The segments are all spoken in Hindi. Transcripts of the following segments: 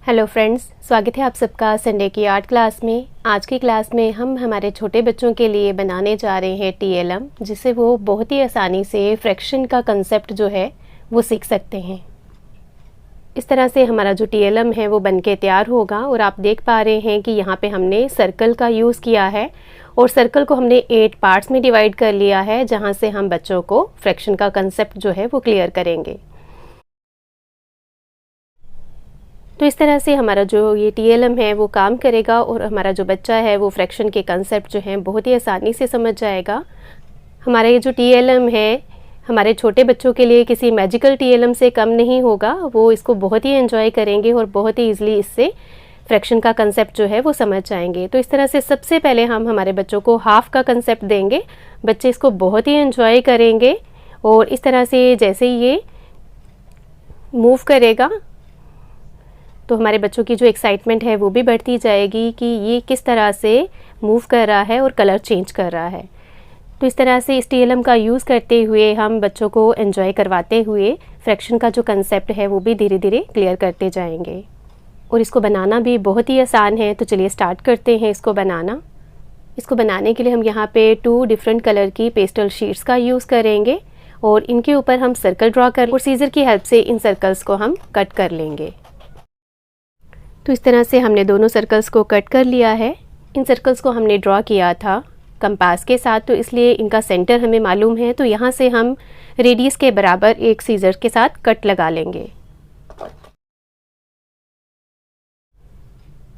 हेलो फ्रेंड्स, स्वागत है आप सबका संडे की आर्ट क्लास में। आज की क्लास में हम हमारे छोटे बच्चों के लिए बनाने जा रहे हैं टीएलएम, जिससे वो बहुत ही आसानी से फ्रैक्शन का कंसेप्ट जो है वो सीख सकते हैं। इस तरह से हमारा जो टीएलएम है वो बनके तैयार होगा और आप देख पा रहे हैं कि यहाँ पे हमने सर्कल का यूज़ किया है और सर्कल को हमने 8 पार्ट्स में डिवाइड कर लिया है, जहाँ से हम बच्चों को फ्रैक्शन का कंसेप्ट जो है वो क्लियर करेंगे। तो इस तरह से हमारा जो ये टीएलएम है वो काम करेगा और हमारा जो बच्चा है वो फ्रैक्शन के कंसेप्ट जो हैं बहुत ही आसानी से समझ जाएगा। हमारा ये जो टीएलएम है हमारे छोटे बच्चों के लिए किसी मैजिकल टीएलएम से कम नहीं होगा। वो इसको बहुत ही एंजॉय करेंगे और बहुत ही ईजिली इससे फ्रैक्शन का कंसेप्ट जो है वो समझ जाएंगे। तो इस तरह से सबसे पहले हम हमारे बच्चों को हाफ का कंसेप्ट देंगे। बच्चे इसको बहुत ही एंजॉय करेंगे और इस तरह से जैसे ही ये मूव करेगा तो हमारे बच्चों की जो एक्साइटमेंट है वो भी बढ़ती जाएगी कि ये किस तरह से मूव कर रहा है और कलर चेंज कर रहा है। तो इस तरह से इस टीएलएम का यूज़ करते हुए हम बच्चों को एंजॉय करवाते हुए फ्रैक्शन का जो कंसेप्ट है वो भी धीरे धीरे क्लियर करते जाएंगे। और इसको बनाना भी बहुत ही आसान है। तो चलिए स्टार्ट करते हैं इसको बनाना। इसको बनाने के लिए हम यहाँ पे 2 डिफरेंट कलर की पेस्टल शीट्स का यूज़ करेंगे और इनके ऊपर हम सर्कल ड्रॉ कर और सीजर की हेल्प से इन सर्कल्स को हम कट कर लेंगे। तो इस तरह से हमने दोनों सर्कल्स को कट कर लिया है। इन सर्कल्स को हमने ड्रॉ किया था कंपास के साथ, तो इसलिए इनका सेंटर हमें मालूम है। तो यहाँ से हम रेडियस के बराबर एक सीजर के साथ कट लगा लेंगे।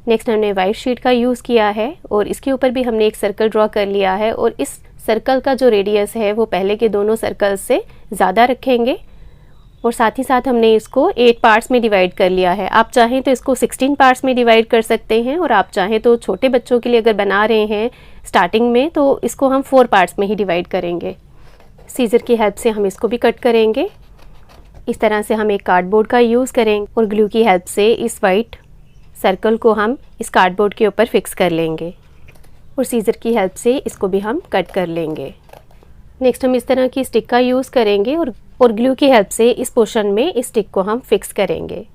नेक्स्ट हमने वाइट शीट का यूज़ किया है और इसके ऊपर भी हमने एक सर्कल ड्रॉ कर लिया है और इस सर्कल का जो रेडियस है वो पहले के दोनों सर्कल्स से ज़्यादा रखेंगे और साथ ही साथ हमने इसको 8 पार्ट्स में डिवाइड कर लिया है। आप चाहें तो इसको 16 पार्ट्स में डिवाइड कर सकते हैं और आप चाहें तो छोटे बच्चों के लिए अगर बना रहे हैं स्टार्टिंग में तो इसको हम 4 पार्ट्स में ही डिवाइड करेंगे। सीजर की हेल्प से हम इसको भी कट करेंगे। इस तरह से हम एक कार्डबोर्ड का यूज़ करेंगे और ग्लू की हेल्प से इस वाइट सर्कल को हम इस कार्डबोर्ड के ऊपर फिक्स कर लेंगे और सीजर की हेल्प से इसको भी हम कट कर लेंगे। नेक्स्ट हम इस तरह की स्टिक का यूज़ करेंगे और ग्लू की हेल्प से इस पोर्शन में इस स्टिक को हम फिक्स करेंगे।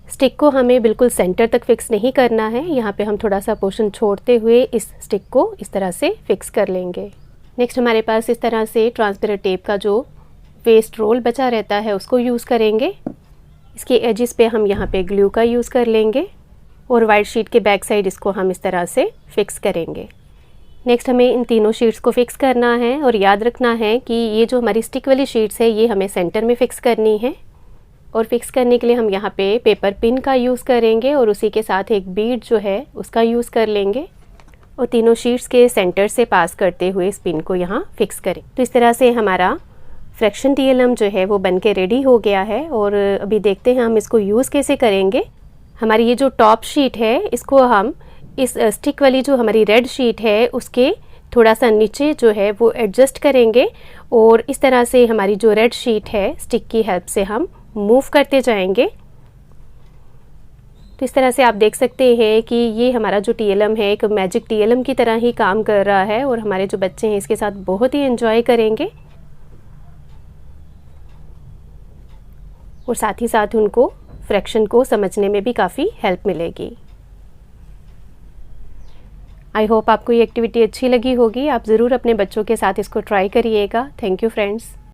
स्टिक को हमें बिल्कुल सेंटर तक फिक्स नहीं करना है। यहाँ पे हम थोड़ा सा पोर्शन छोड़ते हुए इस स्टिक को इस तरह से फिक्स कर लेंगे। नेक्स्ट हमारे पास इस तरह से ट्रांसपेरेंट टेप का जो वेस्ट रोल बचा रहता है उसको यूज़ करेंगे। इसके एजिस पे हम यहाँ पे ग्लू का यूज़ कर लेंगे और वाइट शीट के बैक साइड इसको हम इस तरह से फिक्स करेंगे। नेक्स्ट हमें इन तीनों शीट्स को फिक्स करना है और याद रखना है कि ये जो हमारी स्टिक वाली शीट्स है ये हमें सेंटर में फिक्स करनी है। और फिक्स करने के लिए हम यहाँ पे पेपर पिन का यूज़ करेंगे और उसी के साथ एक बीड जो है उसका यूज़ कर लेंगे और तीनों शीट्स के सेंटर से पास करते हुए इस पिन को यहाँ फिक्स करें। तो इस तरह से हमारा फ्रैक्शन टीएलएम जो है वो बन के रेडी हो गया है और अभी देखते हैं हम इसको यूज़ कैसे करेंगे। हमारी ये जो टॉप शीट है इसको हम इस स्टिक वाली जो हमारी रेड शीट है उसके थोड़ा सा नीचे जो है वो एडजस्ट करेंगे और इस तरह से हमारी जो रेड शीट है स्टिक की हेल्प से हम मूव करते जाएंगे। तो इस तरह से आप देख सकते हैं कि ये हमारा जो टीएलएम है एक मैजिक टीएलएम की तरह ही काम कर रहा है और हमारे जो बच्चे हैं इसके साथ बहुत ही एंजॉय करेंगे और साथ ही साथ उनको फ्रैक्शन को समझने में भी काफ़ी हेल्प मिलेगी। आई होप आपको ये एक्टिविटी अच्छी लगी होगी। आप ज़रूर अपने बच्चों के साथ इसको ट्राई करिएगा। Thank you friends.